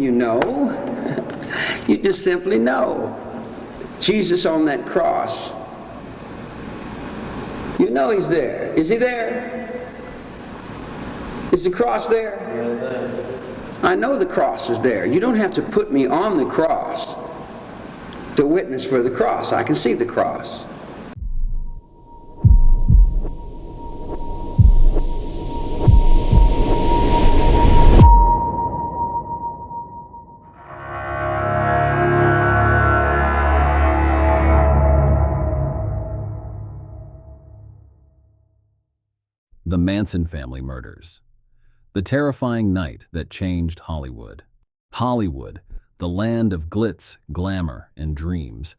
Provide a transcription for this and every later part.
You know. You just simply know. Jesus on that cross. You know he's there. Is he there? Is the cross there? I know the cross is there. You don't have to put me on the cross to witness for the cross. I can see the cross. The Manson Family Murders. The terrifying night that changed Hollywood. Hollywood, the land of glitz, glamour, and dreams.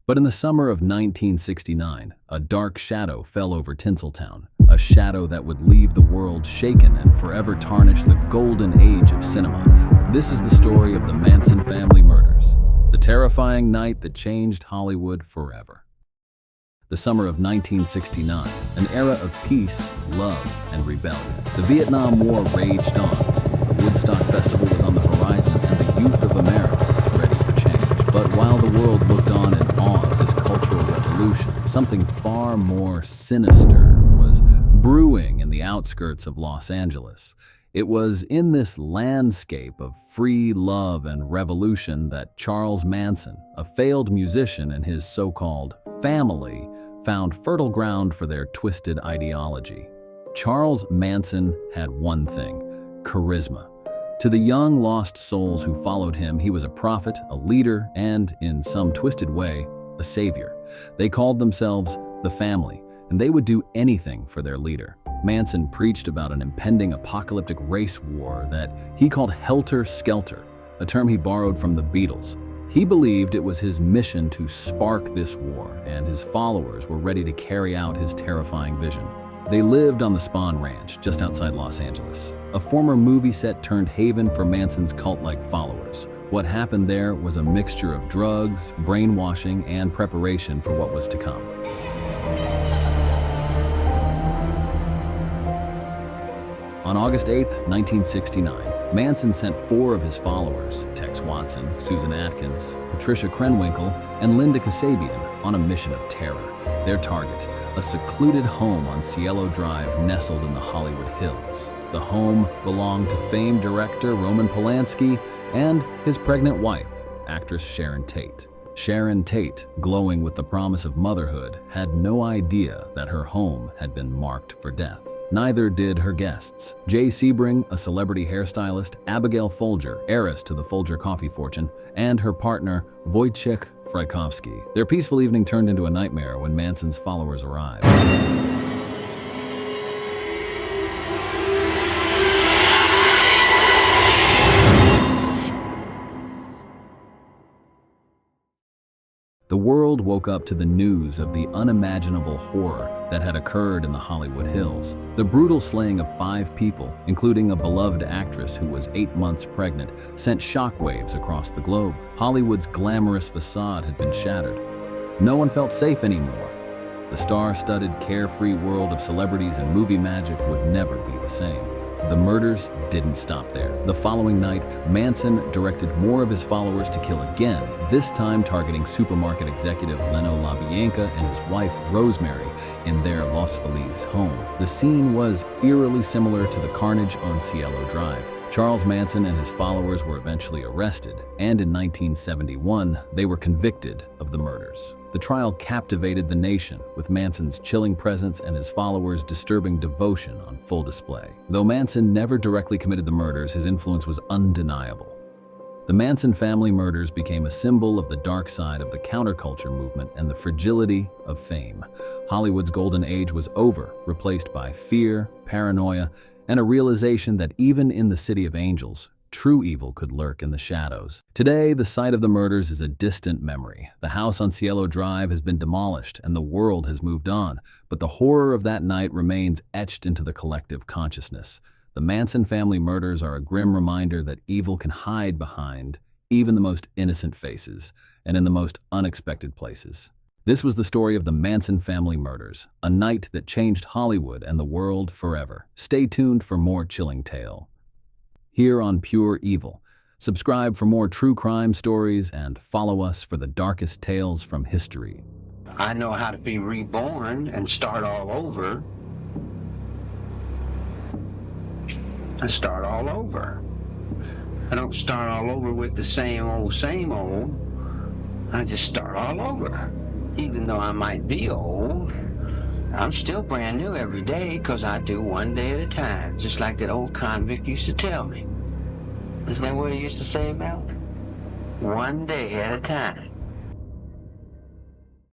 But in the summer of 1969, a dark shadow fell over Tinseltown, a shadow that would leave the world shaken and forever tarnish the golden age of cinema. This is the story of the Manson Family Murders, the terrifying night that changed Hollywood forever. The summer of 1969, an era of peace, love, and rebellion. The Vietnam War raged on. The Woodstock Festival was on the horizon, and the youth of America was ready for change. But while the world looked on in awe at this cultural revolution, something far more sinister was brewing in the outskirts of Los Angeles. It was in this landscape of free love and revolution that Charles Manson, a failed musician, and his so-called family found fertile ground for their twisted ideology. Charles Manson had one thing: charisma. To the young lost souls who followed him, he was a prophet, a leader, and, in some twisted way, a savior. They called themselves the family, and they would do anything for their leader. Manson preached about an impending apocalyptic race war that he called Helter Skelter, a term he borrowed from the Beatles. He believed it was his mission to spark this war, and his followers were ready to carry out his terrifying vision. They lived on the Spahn Ranch, just outside Los Angeles, a former movie set turned haven for Manson's cult-like followers. What happened there was a mixture of drugs, brainwashing, and preparation for what was to come. On August 8, 1969, Manson sent 4 of his followers, Tex Watson, Susan Atkins, Patricia Krenwinkel, and Linda Kasabian, on a mission of terror. Their target, a secluded home on Cello Drive nestled in the Hollywood Hills. The home belonged to famed director Roman Polanski and his pregnant wife, actress Sharon Tate. Sharon Tate, glowing with the promise of motherhood, had no idea that her home had been marked for death. Neither did her guests. Jay Sebring, a celebrity hairstylist, Abigail Folger, heiress to the Folger coffee fortune, and her partner, Wojciech Frykowski. Their peaceful evening turned into a nightmare when Manson's followers arrived. The world woke up to the news of the unimaginable horror that had occurred in the Hollywood Hills. The brutal slaying of 5 people, including a beloved actress who was 8 months pregnant, sent shockwaves across the globe. Hollywood's glamorous facade had been shattered. No one felt safe anymore. The star-studded, carefree world of celebrities and movie magic would never be the same. The murders didn't stop there. The following night, Manson directed more of his followers to kill again, this time targeting supermarket executive Leno LaBianca and his wife Rosemary in their Los Feliz home. The scene was eerily similar to the carnage on Cello Drive. Charles Manson and his followers were eventually arrested, and in 1971, they were convicted of the murders. The trial captivated the nation, with Manson's chilling presence and his followers' disturbing devotion on full display. Though Manson never directly committed the murders, his influence was undeniable. The Manson family murders became a symbol of the dark side of the counterculture movement and the fragility of fame. Hollywood's golden age was over, replaced by fear, paranoia, and a realization that even in the City of Angels, true evil could lurk in the shadows. Today, the site of the murders is a distant memory. The house on Cello Drive has been demolished and the world has moved on, but the horror of that night remains etched into the collective consciousness. The Manson family murders are a grim reminder that evil can hide behind even the most innocent faces and in the most unexpected places. This was the story of the Manson family murders, a night that changed Hollywood and the world forever. Stay tuned for more chilling tale. Here on Pure Evil. Subscribe for more true crime stories and follow us for the darkest tales from history. I know how to be reborn and start all over. I start all over. I don't start all over with the same old, same old. I just start all over. Even though I might be old, I'm still brand new every day because I do one day at a time, just like that old convict used to tell me. Isn't that what he used to say about? One day at a time.